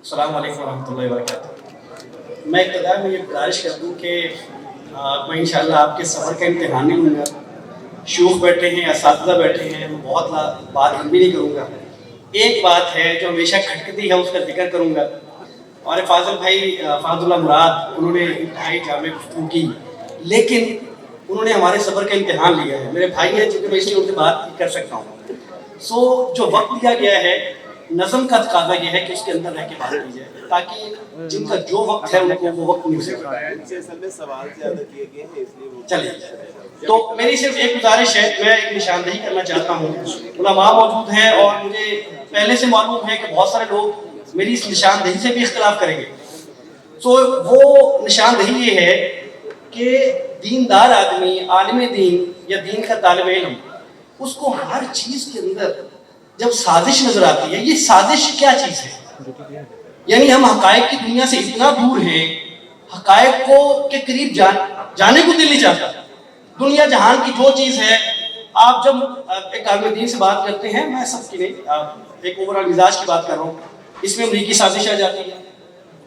السلام علیکم ورحمۃ اللہ وبرکاتہ۔ میں ابتدا میں یہ گزارش کر دوں کہ میں انشاءاللہ آپ کے سفر کا امتحان نہیں لوں گا۔ شیوخ بیٹھے ہیں، اساتذہ بیٹھے ہیں، میں بہت بات لمبی نہیں کروں گا۔ ایک بات ہے جو ہمیشہ کھٹکتی ہے، اس کا ذکر کروں گا۔ ہمارے فاضل بھائی فاضل اللہ مراد، انہوں نے انتہائی جامع گفتگو کی، لیکن انہوں نے ہمارے صبر کا امتحان لیا ہے۔ میرے بھائی ہیں، چونکہ میں اس لیے ان سے بات کر سکتا ہوں۔ جو وقت دیا گیا ہے، نظم کا تقاضا یہ ہے کہ اس کے اندر رہ کے بات کی جائے، تاکہ جن کا جو وقت ہے ان کو وہ وقت مل سکے۔ سوال زیادہ کیے گئے ہیں اس لیے چلیے، تو میری صرف ایک گزارش ہے، میں ایک نشاندہی کرنا چاہتا ہوں۔ علماء موجود ہیں اور مجھے پہلے سے معلوم ہے کہ بہت سارے لوگ میری اس نشاندہی سے بھی اختلاف کریں گے۔ وہ نشاندہی یہ ہے کہ دیندار آدمی، عالم دین یا دین کا طالب علم، اس کو ہر چیز کے اندر جب سازش نظر آتی ہے، یہ سازش کیا چیز ہے؟ یعنی ہم حقائق کی دنیا سے اتنا دور ہیں، حقائق کو کے قریب جانے کو دل نہیں چاہتا۔ دنیا جہان کی جو چیز ہے، آپ جب ایک عالم دین سے بات کرتے ہیں، میں سب کی نہیں، ایک اوورال مزاج کی بات کر رہا ہوں، اس میں امریکی سازش آ جاتی ہے،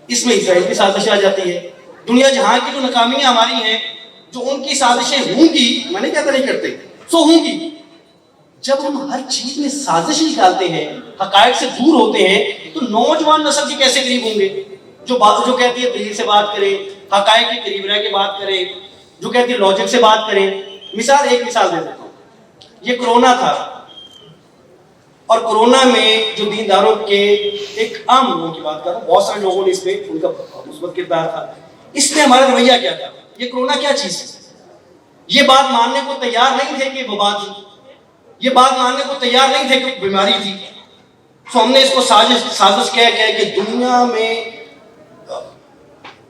اس میں اسرائیل کی سازش آ جاتی ہے۔ دنیا جہاں کی جو ناکامیاں ہماری ہیں، جو ان کی سازشیں ہوں گی، میں نہیں کہتا نہیں کرتے، سو ہوں گی۔ جب ہم ہر چیز میں سازش نکالتے ہیں، حقائق سے دور ہوتے ہیں، تو نوجوان نسل کے کیسے قریب ہوں گے؟ جو کہتی ہے دلیل سے بات کریں، حقائق کے قریب رہ کے بات کریں، جو کہتی ہے لاجک سے بات کریں۔ ایک مثال دے دیتا ہوں۔ یہ کرونا تھا، اور کرونا میں جو دینداروں کے، ایک عام لوگوں کی بات کر رہا ہوں، بہت سارے لوگوں نے اس میں ان کا مثبت کردار تھا۔ اس میں ہمارا رویہ کیا تھا؟ یہ کرونا کیا چیز ہے؟ یہ بات ماننے کو تیار نہیں تھے کہ وبا تھی، یہ بات ماننے کو تیار نہیں تھے کہ بیماری تھی۔ تو ہم نے اس کو سازش کہہ کہ دنیا میں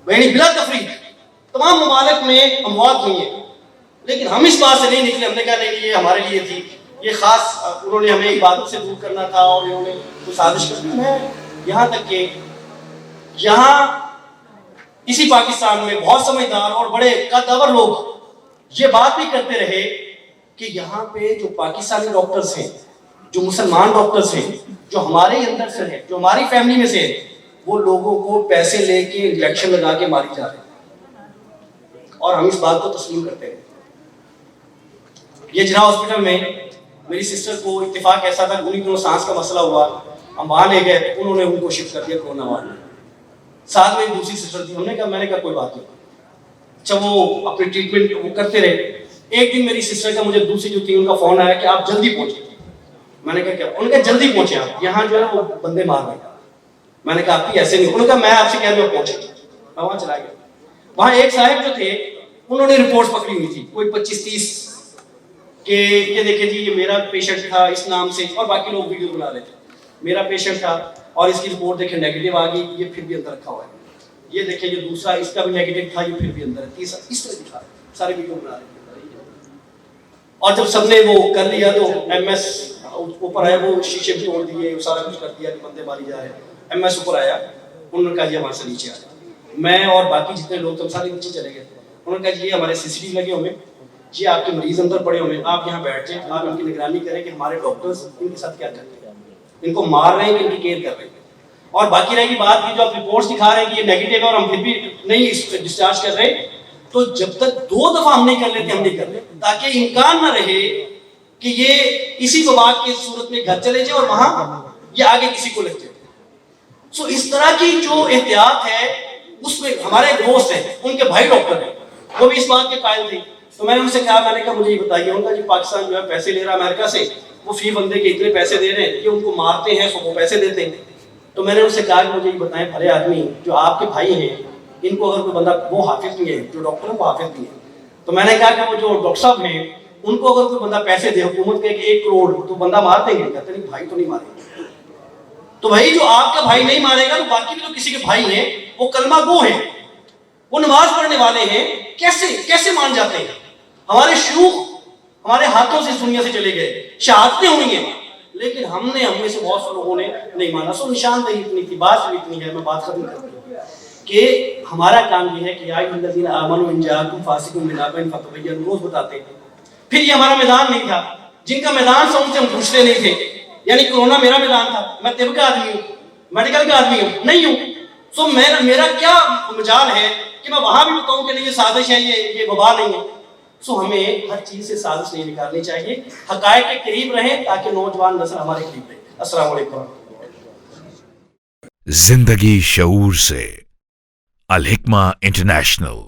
بلا تفریق تمام ممالک میں اموات ہوئی ہیں، لیکن ہم اس بات سے نہیں نکلے۔ ہم نے کہا نہیں، یہ ہمارے لیے تھی، یہ خاص انہوں نے ہمیں عبادت سے دور کرنا تھا، اور انہوں نے کوئی سازش کر دی ہے۔ یہاں تک کہ یہاں اسی پاکستان میں بہت سمجھدار اور بڑے قدور لوگ یہ بات بھی کرتے رہے کہ یہاں پہ جو پاکستانی ڈاکٹرز ہیں، جو مسلمان ڈاکٹرز ہیں، جو ہمارے اندر سے ہیں، جو ہماری فیملی میں سے ہیں، وہ لوگوں کو پیسے لے کے انجیکشن لگا کے ماری جا رہے ہیں، اور ہم اس بات کو تسلیم کرتے ہیں۔ یہ جناح ہاسپٹل میں میری سسٹر کو اتفاق ایسا تھا کہ انہیں دنوں سانس کا مسئلہ ہوا، ہم وہاں لے گئے، انہوں نے ان کو شفٹ کر دیا کرونا وارڈ میں۔ ساتھ میں ایک دوسری سسٹر تھی، میں نے کہا کوئی بات نہیں۔ اچھا، وہ اپنی ٹریٹمنٹ وہ کرتے رہے۔ ایک دن میری سسٹر کا، مجھے دوسری جو تھی ان کا فون آیا کہ آپ جلدی پہنچے۔ میں نے کہا کیا؟ انہوں نے کہا جلدی پہنچے آپ، یہاں جو ہے وہ بندے مار رہے ہیں۔ میں نے کہا آپ کی ایسے نہیں۔ انہوں نے کہا میں آپ سے کہہ دوں پہنچے۔ میں وہاں چلا گیا۔ وہاں ایک صاحب جو تھے، انہوں نے رپورٹ پکڑی ہوئی تھی کوئی 25-30 کہ یہ دیکھیں جی، یہ میرا پیشنٹ تھا اس نام سے، اور باقی لوگ ویڈیو بنا رہے تھے، میرا پیشنٹ تھا اور اس کی رپورٹ دیکھیں نیگیٹو آ گئی، یہ پھر بھی اندر رکھا ہوا ہے۔ یہ دیکھیں یہ دوسرا، اس کا بھی نیگیٹو تھا، یہ پھر بھی اندر ہے۔ تیسرا اس طرح دکھا رہے، سارے ویڈیو بنا رہے تھے۔ اور جب سب نے وہ کر لیا تو ایم ایس اوپر آیا، وہ شیشے بھی توڑ دیے، سارا کچھ کر دیا کہ بندے ماری جا رہے ہیں۔ ایم ایس اوپر آیا، انہوں نے کہا جی ہمارے سے نیچے آ جائے۔ میں اور باقی جتنے لوگ تھے سارے نیچے چلے گئے۔ انہوں نے کہا جی یہ ہمارے سی سی ٹی وی لگے ہوئے، جی آپ کے مریض اندر پڑے ہوئے، آپ یہاں بیٹھ جائیں، آپ ان کی نگرانی کریں کہ ہمارے ڈاکٹرز ان کے ساتھ کیا کرتے ہیں، ان کو مار رہے ہیں کہ ان کی کیئر کر رہے ہیں۔ اور باقی رہے گی بات کی جو آپ رپورٹس دکھا رہے ہیں کہ یہ نیگیٹو ہے اور ہم پھر بھی نہیں ڈسچارج کر رہے، تو جب تک 2 دفعہ ہم نہیں کر لیتے ہم نہیں کر لیتے، تاکہ امکان نہ رہے کہ یہ اسی وبا کی صورت میں گھر چلے جائے اور وہاں یہ آگے کسی کو لگ جائے۔ سو اس طرح کی جو احتیاط ہے، اس میں ہمارے دوست ہیں، ان کے بھائی ڈاکٹر ہیں، وہ بھی اس بات کے قائل تھے۔ تو میں نے ان سے کہا، میں نے کہا مجھے یہ بتائیے، ان کا جی پاکستان جو ہے پیسے لے رہا ہے امریکہ سے، وہ فی بندے کے اتنے پیسے دے رہے ہیں کہ ان کو مارتے ہیں تو وہ پیسے دیتے ہیں۔ تو میں نے ان سے کہا کہ مجھے یہ بتائیں، بھلے آدمی جو آپ کے بھائی ہیں، ان کو اگر کوئی بندہ، وہ حافظ نہیں ہے، جو ڈاکٹر ہیں وہ حافظ نہیں ہے، تو میں نے کہا کہ وہ جو ڈاکٹر صاحب ہیں، ان کو اگر کوئی بندہ پیسے دے، حکومت کہے کہ 1 کروڑ، تو بندہ مار دیں گے؟ کہتے نہیں بھائی تو نہیں مارے گا۔ تو بھائی جو آپ کا بھائی نہیں مارے گا، تو باقی بھی تو کسی کے بھائی ہیں، وہ کلمہ گو ہیں، وہ نماز پڑھنے والے ہیں، کیسے مان جاتے ہیں؟ ہمارے شیوخ ہمارے ہاتھوں سے اس دنیا سے چلے گئے، شہادتیں ہوئی ہیں، لیکن ہم میں سے بہت سے لوگوں نے نہیں مانا۔ سو نشاندہی اتنی تھی، بات بھی اتنی ہے، میں بات ختم کرتا ہوں کہ ہمارا کام یہ ہے کہ یا ایھا الذین آمنوا ان جاءکم فاسق بنبأ فتبینوا، روز بتاتے ہیں۔ پھر یہ ہمارا میدان نہیں تھا، جن کا میدان سے ان سے ہم پوچھتے نہیں تھے، یعنی کرونا میرا میدان تھا، میں طب کا آدمی ہوں، میڈیکل کا آدمی ہوں نہیں ہوں. سو میرا کیا مجال ہے کہ میں وہاں بھی بتاؤں کہ نہیں یہ سازش ہے, یہ وبا نہیں ہے. سو ہمیں ہر چیز سے سازش نہیں نکالنی چاہیے, حقائق کے قریب رہیں تاکہ نوجوان نسل ہمارے قریب رہے. السلام علیکم. زندگی شعور سے. الحکمہ انٹرنیشنل.